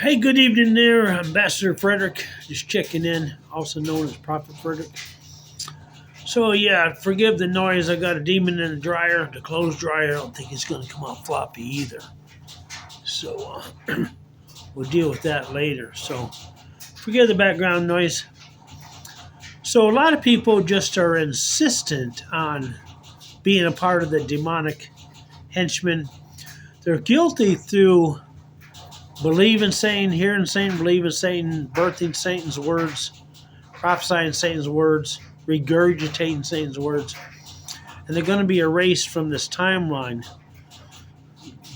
Hey, good evening there, Ambassador Frederick. Just checking in, also known as Prophet Frederick. So, yeah, forgive the noise. I got a demon in the dryer, the clothes dryer. I don't think it's going to come out floppy either. So, we'll deal with that later. So, forgive the background noise. So, a lot of people just are insistent on being a part of the demonic henchmen. They're guilty through believing Satan, hearing Satan, believing Satan, birthing Satan's words, prophesying Satan's words, regurgitating Satan's words, and they're going to be erased from this timeline.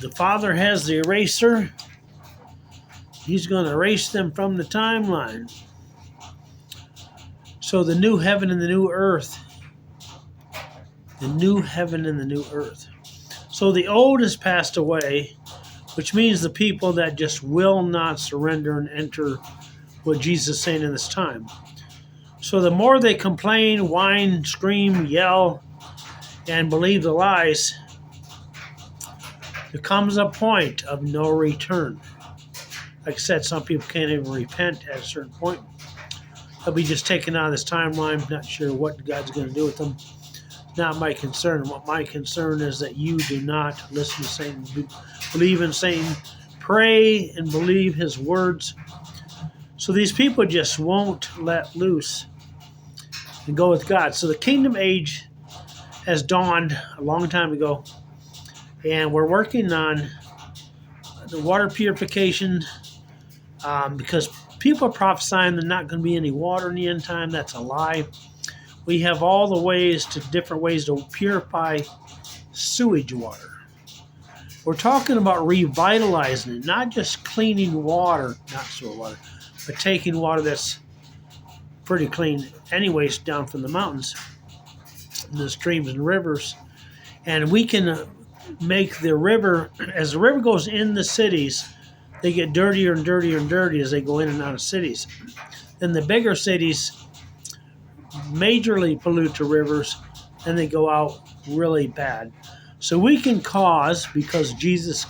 The Father has the eraser. He's going to erase them from the timeline. So the new heaven and the new earth. The new heaven and the new earth. So the old has passed away, which means the people that just will not surrender and enter what Jesus is saying in this time. So the more they complain, whine, scream, yell, and believe the lies, there comes a point of no return. Like I said, some people can't even repent at a certain point. They'll be just taken out of this timeline. Not sure what God's going to do with them. Not my concern. What my concern is that you do not listen to Satan, believe in Satan, pray and believe his words. So these people just won't let loose and go with God. So the kingdom age has dawned a long time ago, and we're working on the water purification because people are prophesying there's not going to be any water in the end time. That's a lie. We have all the ways to different ways to purify sewage water. We're talking about revitalizing it, not just cleaning water, not sewer water, but taking water that's pretty clean anyways down from the mountains, the streams and rivers, and we can make the river, as the river goes in the cities, they get dirtier and dirtier and dirtier as they go in and out of cities. Then the bigger cities majorly pollute the rivers, and they go out really bad. So we can cause, because of Jesus,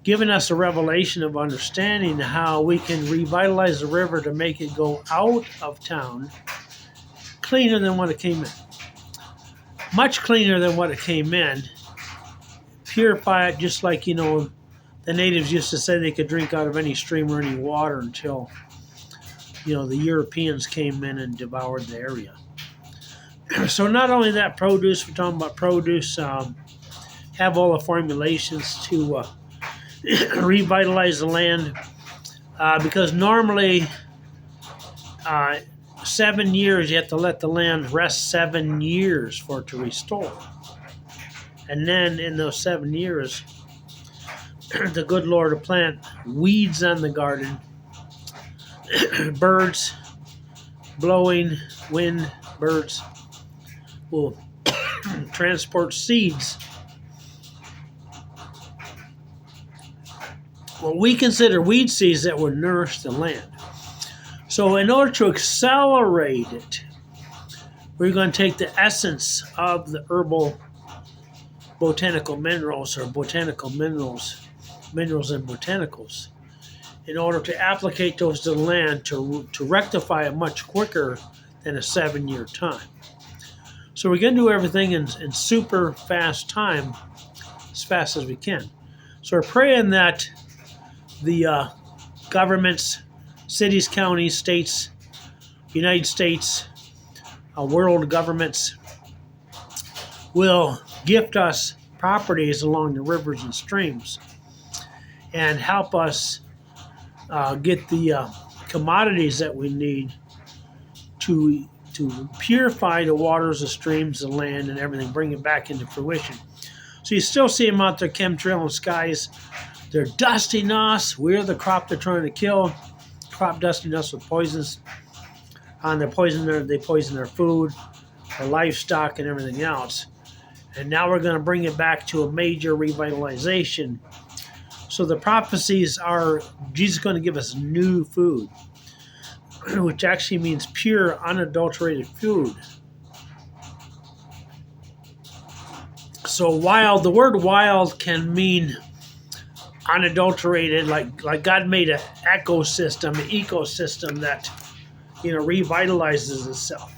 giving us a revelation of understanding how we can revitalize the river to make it go out of town cleaner than what it came in. Much cleaner than what it came in. Purify it just like, the natives used to say they could drink out of any stream or any water until, the Europeans came in and devoured the area. So not only that, produce, we're talking about produce, have all the formulations to revitalize the land, because normally 7 years, you have to let the land rest 7 years for it to restore. And then in those 7 years, the good Lord will plant weeds on the garden, birds, blowing wind, birds will transport seeds. What we consider weed seeds that would nourish the land. So in order to accelerate it, we're going to take the essence of the herbal botanical minerals, or botanical minerals and botanicals, in order to applicate those to the land to rectify it much quicker than a 7-year time. So we're going to do everything in super fast time, as fast as we can. So we're praying that the governments, cities, counties, states, United States, world governments will gift us properties along the rivers and streams and help us get the commodities that we need to purify the waters, the streams, the land, and everything, bring it back into fruition. So you still see them out there chemtrailing skies. They're dusting us. We're the crop they're trying to kill. Crop dusting us with poisons. They poison their food, their livestock, and everything else. And now we're going to bring it back to a major revitalization. So the prophecies are Jesus is going to give us new food, which actually means pure, unadulterated food. So wild, the word wild can mean unadulterated, like God made an ecosystem that revitalizes itself.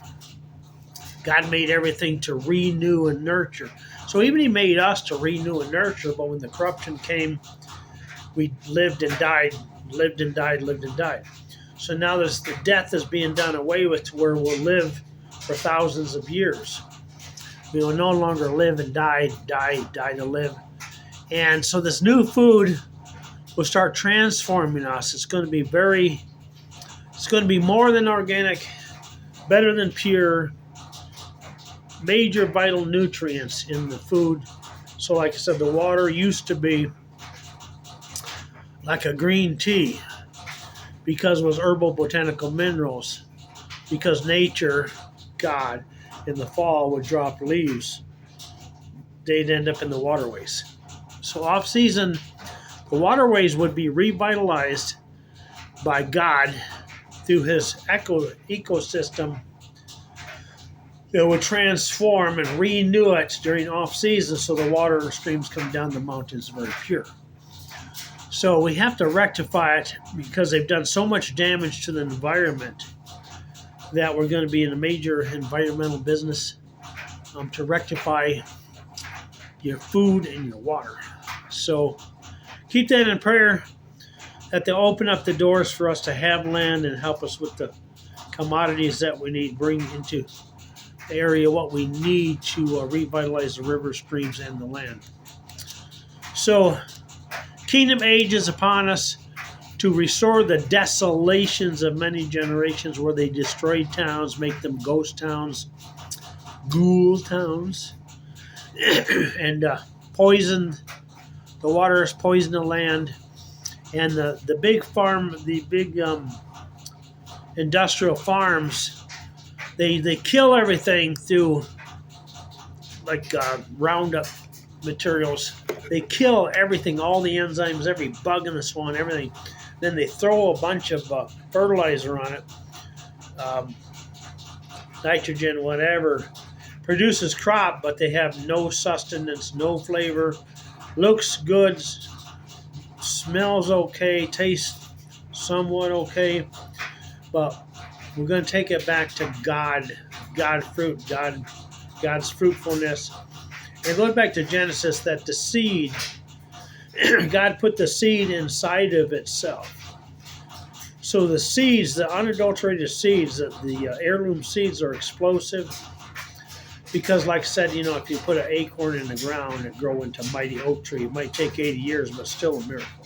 God made everything to renew and nurture. So even He made us to renew and nurture, but when the corruption came, we lived and died, lived and died, lived and died. So now the death is being done away with, to where we'll live for thousands of years. We will no longer live and die to live. And so this new food will start transforming us. It's going to be more than organic, better than pure, major vital nutrients in the food. So like I said, the water used to be like a green tea because it was herbal botanical minerals, because nature, God, in the fall would drop leaves. They'd end up in the waterways. So off season, the waterways would be revitalized by God through His ecosystem that would transform and renew it during off season, so the water streams come down the mountains very pure. So we have to rectify it, because they've done so much damage to the environment that we're going to be in a major environmental business to rectify your food and your water. So keep that in prayer, that they'll open up the doors for us to have land and help us with the commodities that we need, bring into the area what we need to revitalize the river, streams, and the land. So kingdom age is upon us, to restore the desolations of many generations, where they destroyed towns, make them ghost towns, ghoul towns, and poisoned the waters, poisoned the land, and the big farm, the big industrial farms, they kill everything through like Roundup materials. They kill everything, all the enzymes, every bug in the swamp, everything. Then they throw a bunch of fertilizer on it, nitrogen, whatever, produces crop, but they have no sustenance, no flavor, looks good, smells okay, tastes somewhat okay, but we're going to take it back to God's fruitfulness. And going back to Genesis, that the seed, God put the seed inside of itself. So the seeds, the unadulterated seeds, the heirloom seeds, are explosive. Because like I said, if you put an acorn in the ground and grow into a mighty oak tree, it might take 80 years, but still a miracle.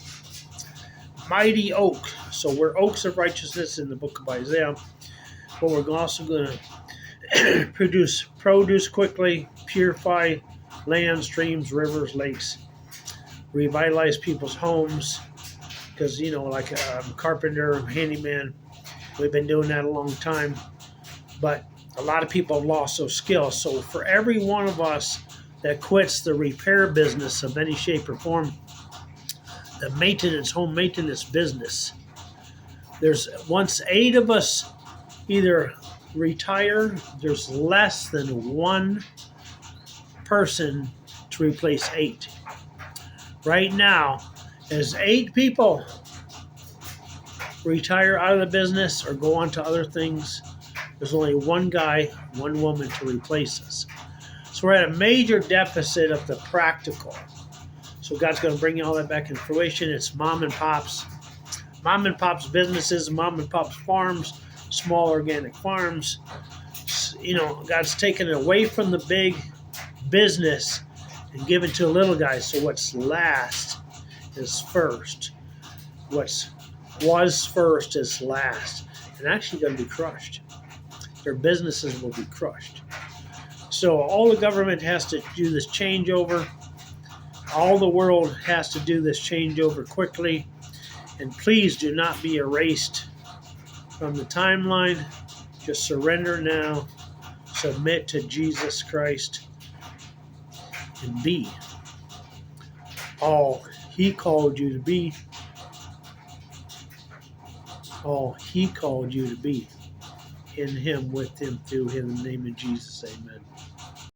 Mighty oak. So we're oaks of righteousness in the book of Isaiah. But we're also going to produce produce quickly, purify land, streams, rivers, lakes, revitalize people's homes. Because, like a carpenter, handyman, we've been doing that a long time. But a lot of people have lost those skills. So for every one of us that quits the repair business of any shape or form, the home maintenance business, once 8 of us either retire, there's less than 1 person to replace 8. Right now, as 8 people retire out of the business or go on to other things, there's only 1 guy, 1 woman to replace us. So we're at a major deficit of the practical. So God's going to bring all that back in fruition. It's mom and pops businesses, mom and pops farms, small organic farms. God's taken it away from the big business and given to the little guys. So what's last is first. What was first is last. And actually going to be crushed. Their businesses will be crushed. So all the government has to do this changeover. All the world has to do this changeover quickly. And please do not be erased from the timeline. Just surrender now. Submit to Jesus Christ. And be all He called you to be. All He called you to be. In Him, with Him, through Him, in the name of Jesus, amen.